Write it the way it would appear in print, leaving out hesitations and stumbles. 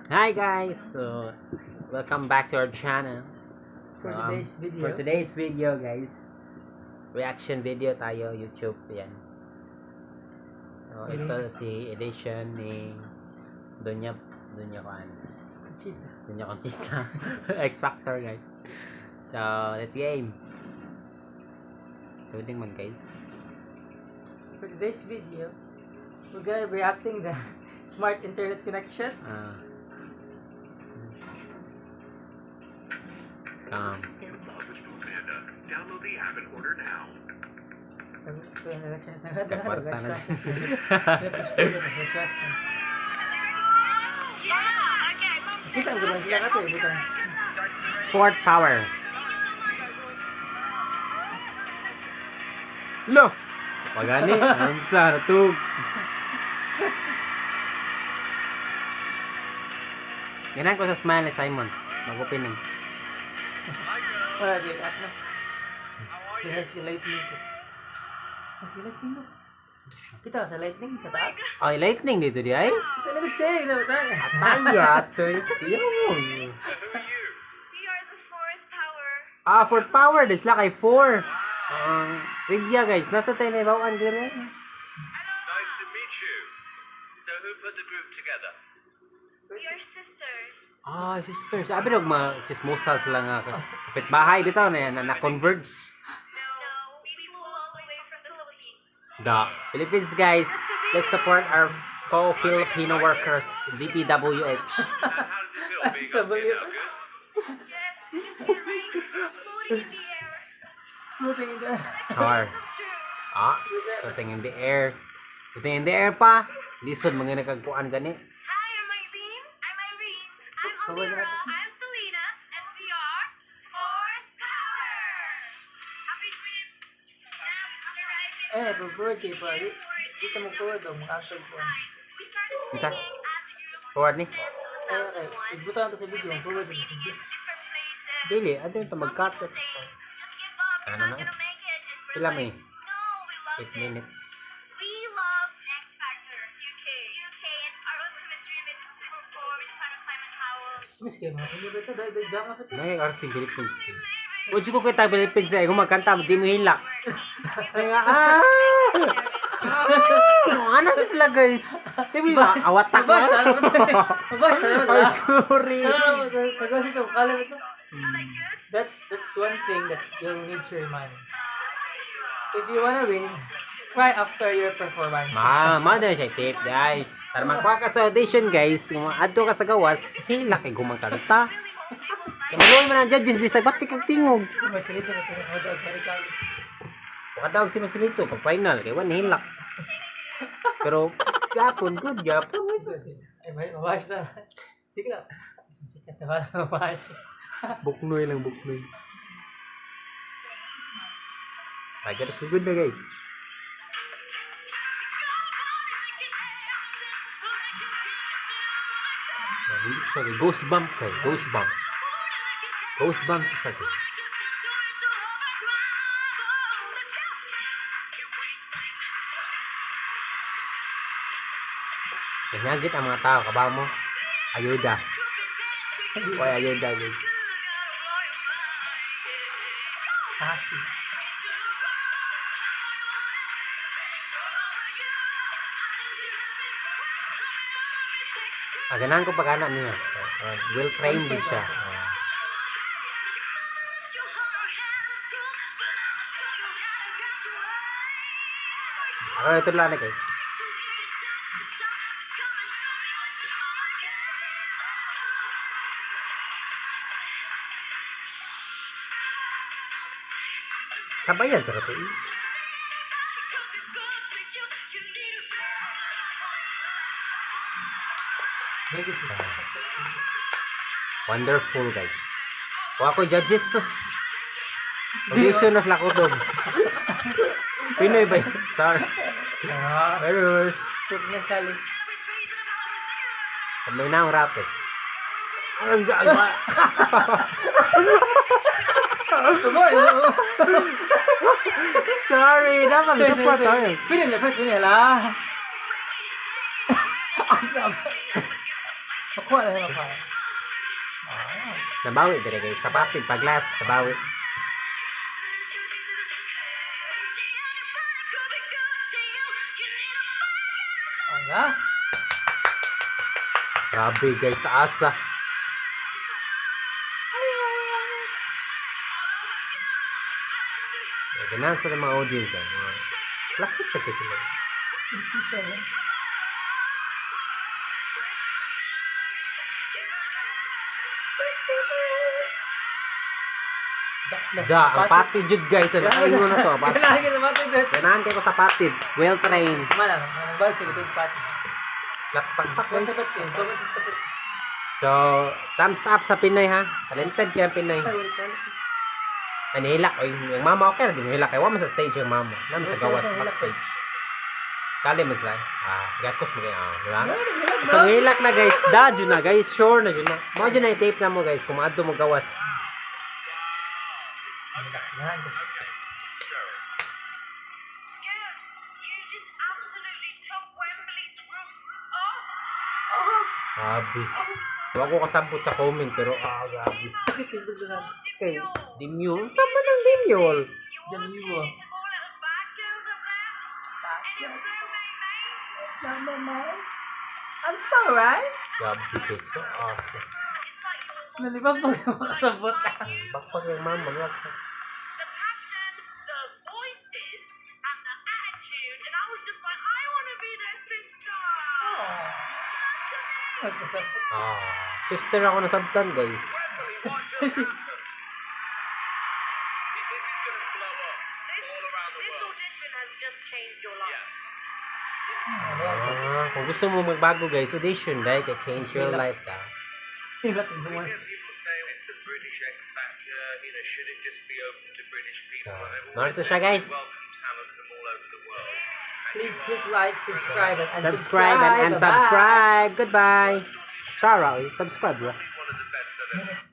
Hi guys, so welcome back to our channel. For So, today's video, for today's video guys, reaction video tayo YouTube yan. So ito si edition ni Dunya Conchista X Factor guys. So let's game. Tuling man guys. for today's video, we're gonna be reacting the smart internet connection. Scam. Download the app and order now. Kaparta na siya. Kita mo ba sila kato eh, buta. Fort Power. Lo! Pagani, ansa, natug. Ganyan ko sa smile ni Simon. Mag-opening. Wala din, at na. There's the lightning ko. Mas the lightning ko. Kita sa lightning, sa taas. Ay, lightning dito di ay. Kita na lightning, na buta. Tayo atoy. Yun. We are the fourth power. Fort Power. Desla kay 4. Trivia guys. Nasa tayo na ibawaan din rin. Nice to meet you. So who put the group together? We are sisters. Sisters. Sabi nung mga sismosa sila nga kapitbahay bitaw na converge. No, we flew all the way from the Philippines. The Philippines guys. Let's support our co-Filipino workers. DPWH. And how does it feel being up here now? Good? Yes, it's feeling floating in the air. Floating in the Char. True. Floating in the air. Floating in the air pa. Lisod mga nakagpuan gani. Hi, I'm Irene. I'm Almira. I'm Selena. And we are Fourth Power. Happy dream. Now it's arriving. Eh, birthday pa. Dito mo ko daw, mga actor ko. We started Kita. singing as a group Forward ni. since Okay, 2001. igbutan to sa video, We've forward been sa meeting video. in different places. Dili, ano yung Some mag-cut? people say, just give up, you're Ano not na? gonna make it. And we're Sila like, may no, we love 8 this. minutes. We love X Factor UK. And our ultimate dream is to perform in front of Simon Cowell. Christmas kayo mga kanya ba ito? Dahil dyan ka pa ito. Ngay arting Philippines guys. Ojo ko kita Philippines ay kumakanta di mo hilak. Ano na sila guys? Di ba awatak Mabash na? na Mabash na naman Ay ah. sorry. Sa gawas ito, kala mo ito. That's one thing that you'll need to remind. If you wanna win, cry after your performance. Mada siya tip guys. Para makuha ka sa audition guys, kung adto ka sa gawas, hilak kay gumangkanta. Kamaluan man ang judges bisag ba't kag tingog. May salita na pinakadaw sa rikal. Pakadawag si Masilito pag final kay wan hilak. Pero gapon good gapon. Ay, mabash na. Sige lang. Sikat na pala mabash. Buknoy lang buknoy. Ay ganda sugod na guys. Hindi siya kay Goosebumps kay Goosebumps. Goosebumps siya kay. Nanyagit ang mga tao, kabaw mo. Ayuda. Why ayuda guys. Sassy. Ganahan ko pag-anak niya. Will train din siya. Ako ito lang na guys. Sabayan sa kato. Wonderful guys. Kung ako judges sus. Audition na sila ko doon. Pinoy ba yun? Sorry. Pero Tuk na sali. sabay na ang rapid. Ang gaga. Sorry, dapat support tayo. Pinil lah. Makuha na naman pa. Nabawi dire guys. Sa papid pag last nabawi. Ano? Grabe guys, taasa. Ganaan sa mga audience yan. Plastic sa kasi sila. Da, ang patid jud guys. Ano kayo na to? Kailangan kita matid. Ganahan kayo ko sa patid. Well trained. Mana, balik sa kita pati. Lakpak Wala guys. sa pati. Comment sa pati. So, thumbs up sa Pinoy ha. Talented kaya Pinoy. Anihilak. Oy, yung mama okay na din. Hilak. Kaya wala sa stage yung mama. Naman sa gawas backstage. Kali mo sila. Gakos mo kayo. Diba? So, hilak na guys. Dadyo na guys. Sure na dyan na. Mga dyan na i-tape na mo guys. Kung maadto mo gawas. Girls, you just absolutely took Wembley's roof off. Grabe. Huwag ko kasabot sa comment pero grabe. Sakit yung dudunan. Okay. Dimyol? Saan ba ng dimyol? You wanted to call little bad girls up there, and it blew me, mate. I'm sorry. Grabe guys. So, It's like you were Nalibang pa yung makasabot ka. bakpag yung mama. the passion, the voices, and the attitude, and I was just like, I want to be their sister. Magkasabot. Sister ako nasabtan guys. Wembley, what just happened? This is going to blow up all around the This world. audition has just changed your life. Kung gusto mo magbago guys, audition dahil kay change your life ka. Hilat We yung duman. hear people say it's the British X Factor, should it just be open to British people? So, And I've narito always siya, said guys. we welcome talent from all over the world. And Please you hit are like, subscribe, and Subscribe and Bye-bye. unsubscribe. Goodbye. Chara, subscribe bro. probably one of the best I've ever seen.